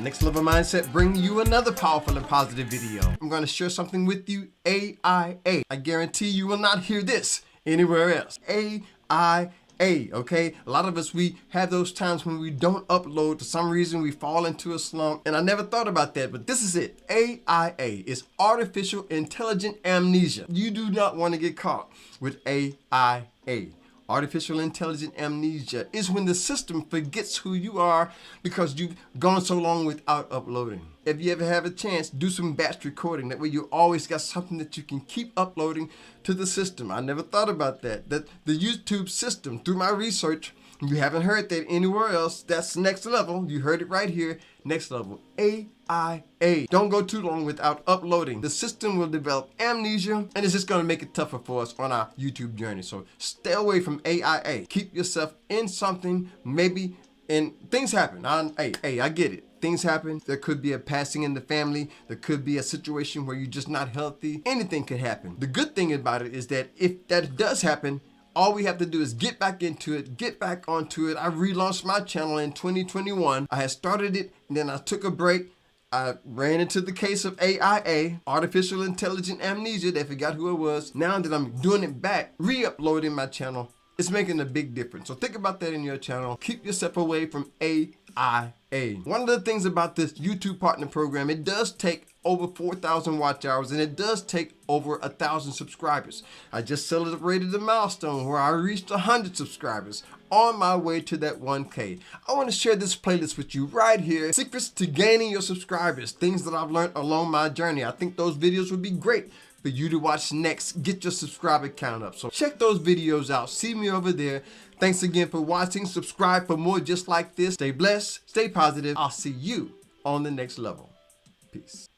Next Level Mindset bringing you another powerful and positive video. I'm going to share something with you, A.I.A. I guarantee you will not hear this anywhere else. A.I.A. Okay? A lot of us, we have those times when we don't upload. For some reason, we fall into a slump. And I never thought about that, but this is it. A.I.A. is artificial intelligent amnesia. You do not want to get caught with A.I.A. Artificial intelligent amnesia is when the system forgets who you are because you've gone so long without uploading. If you ever have a chance, do some batch recording. That way you always got something that you can keep uploading to the system. I never thought about that. That the YouTube system, through my research, you haven't heard that anywhere else. That's next level. You heard it right here. Next level. A.I.A. Don't go too long without uploading. The system will develop amnesia, and it's just going to make it tougher for us on our YouTube journey. So stay away from A.I.A. Keep yourself in something, maybe, and things happen. I get it. Things happen. There could be a passing in the family. There could be a situation where you're just not healthy. Anything could happen. The good thing about it is that if that does happen, all we have to do is get back into it, get back onto it. I relaunched my channel in 2021. I had started it, and then I took a break. I ran into the case of A.I.A, artificial intelligent amnesia. They forgot who it was. Now that I'm doing it back, re-uploading my channel, it's making a big difference. So think about that in your channel. Keep yourself away from A.I.A. One of the things about this YouTube partner program, it does take over 4,000 watch hours, and it does take over 1,000 subscribers. I just celebrated the milestone where I reached 100 subscribers on my way to that 1K. I want to share this playlist with you right here. Secrets to gaining your subscribers, things that I've learned along my journey. I think those videos would be great for you to watch next. Get your subscriber count up. So check those videos out. See me over there. Thanks again for watching. Subscribe for more just like this. Stay blessed, stay positive. I'll see you on the next level. Peace.